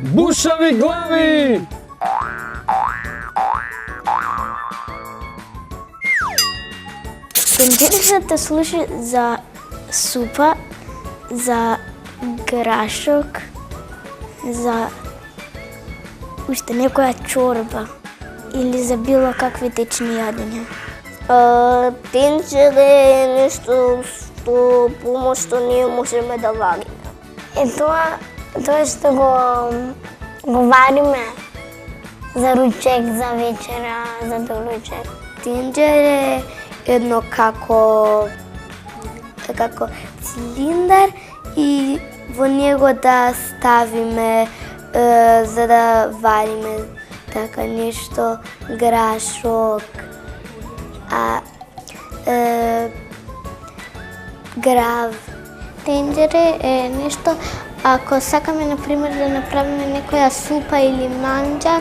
Бушави глави! Тенџерата служи за супа, за грашок, за уште некоја чорба или за било какви течни јадења. Тенџер е нешто што помошто ние можеме да вариме. Тоа што го вариме за ручек, за вечера, за доручек. Тенџер е едно како цилиндар и во него да ставиме за да вариме така нешто, грашок, грав. Тенџер е нешто, ако сакаме например да направиме некоја супа или манџа,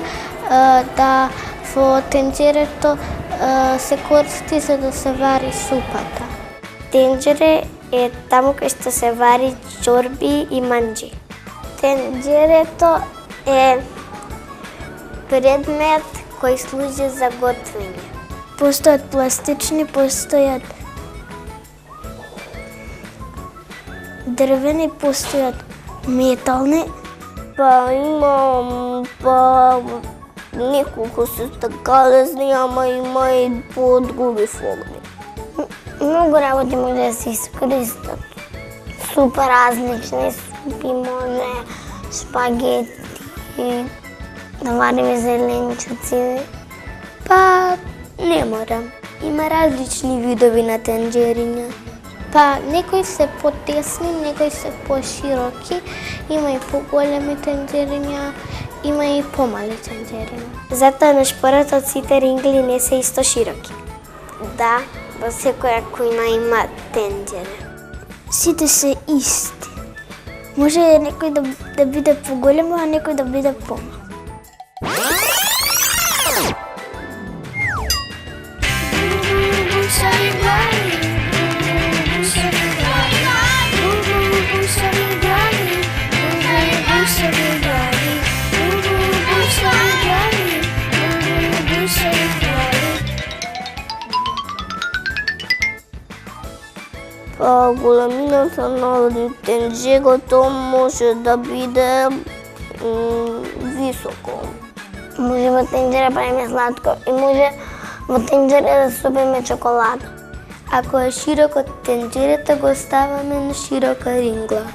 да во тенџерето се користи за да се вари супата. Тенџер е таму кај што се вари чорби и манџи. Тенџерето е предмет кој служи за готвење. Постојат пластични, постојат дрвени, постојат метални. Има неколку се така разни, ама има и по други форми. Многу работи може да се искористат. Супа различни супи, може шпагети, да вариме зеленчуци. Не морам. Има различни видови на тенџериња. Некои се потесни, некои се пошироки, има и поголеми тенџериња, има и помали тенџериња. Затоа на шпорот сите рингли не се исто широки. Да, во секоја кујна има тенџере. Сите се исти. Може некој да биде поголем, а некој да биде помал. Големината на тенџерото може да биде високо. Може во тенџера правиме сладко и може во тенџера да супиме чоколада. Ако е широко тенџерето, го ставаме на широка рингла.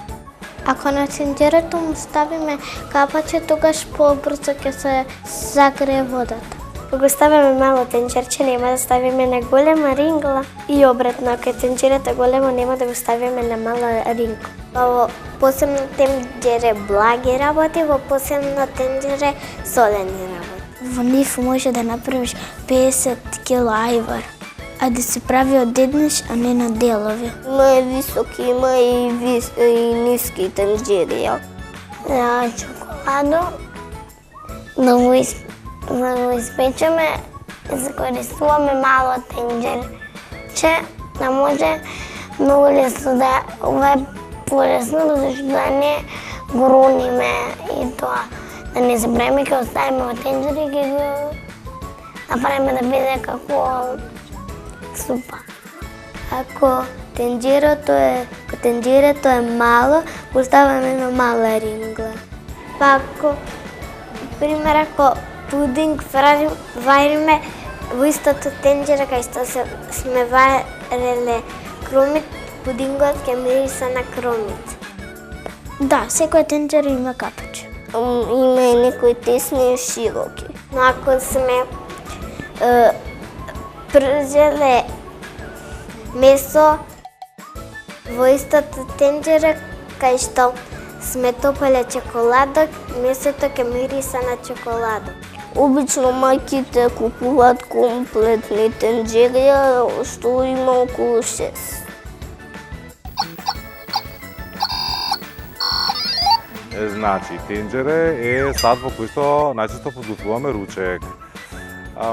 Ако на тенџерето му ставиме капаче, тогаш побрзо ќе се загрее водата. Ако го ставиме мало тенџерче, нема да ставиме на голема рингла. И обратно, ако е тенџерето големо, нема да го ставиме на мала рингла. Во посебно тенџере благи работи, во посебно тенџере солени работи. Во нив може да направиш 50 кг ајвар, а да се прави од еднаш, а не на делови. Има и високи, има и ниски тенџери. За чоколадо, да го испечеме, закористуваме мало тенџерче, да може многу лесно ова е полесно, зашто да не го рониме и тоа. Да не забравиме, ќе оставиме во тенџер и ќе го направиме да биде како супа. Ако тенџерето е мало, го ставаме на мала рингла. Ако пудинг вариме во истото тенџера кај што сме вареле кромит, пудингот ќе мириса на кромит. Да, секој тенџер има капаче. Има и некои тесни и широки. Но ако сме пржеле месо во истото тенџера кај што сме топеле чоколада, месото ќе мириса на чоколада. Обично мајките купуваат комплетни тенџерија што има околу 6. Значи, тенџере е сад во кој што најчесто подготвуваме ручек.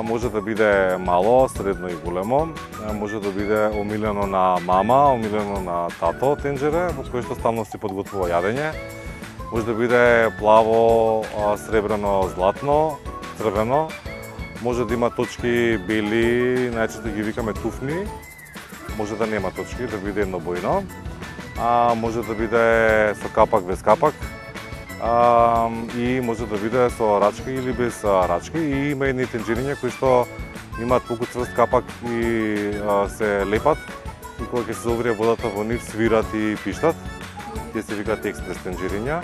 Може да биде мало, средно и големо, може да биде омилено на мама, омилено на тато тенџере, во кој што стално си подготвува јадење. може да биде плаво, сребрено, златно, црвено, може да има точки бели, најчесто ги викаме туфни, може да нема точки, да биде еднобојно, може да биде со капак, без капак, и може да биде со рачки или без рачки. И има едни тенџериња кои што имаат толку цврст капак и се лепат, и кога ќе се зауврие водата во нив, свират и пиштат. Тие се викаат експрес тенџериња.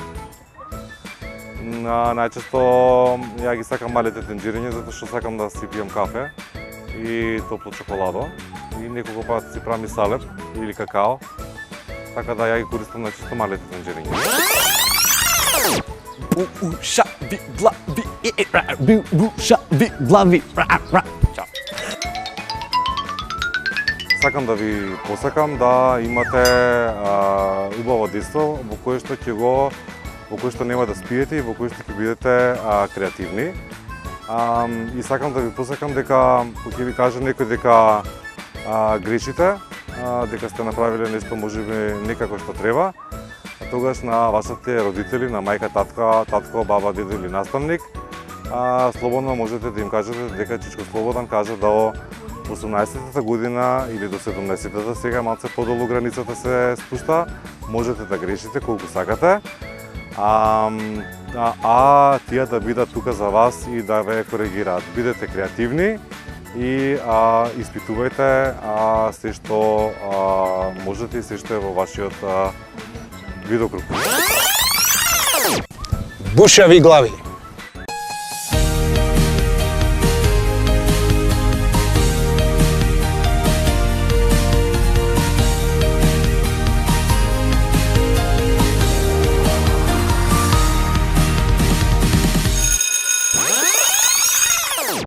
Најчесто ја ги сакам малите тенџериња затоа што сакам да си пијам кафе и топло чоколадо и неколку пат си правам и салеп или какао. Така да ја ги користам најчесто малите тенџериња. Бушави глави, бушави глави. Сакам да ви посакам да имате убаво детство во кое што нема да спиете и во кое што ќе бидете креативни. И сакам да ви посакам дека кога ќе ви каже некој дека грешите, дека сте направиле нешто можеби не како што треба, тогаш на вашите родители, на мајка, татко, баба, дедо или наставник, слободно можете да им кажете дека Чичко Слободан кажа до 18-та година или до 17-та, сега малце подолу границата се спушта, можете да грешите колку сакате, тие да бидат тука за вас и да ве коригираат. Бидете креативни и испитувајте се што можете и се што е во вашиот видокруг. Бушави глави.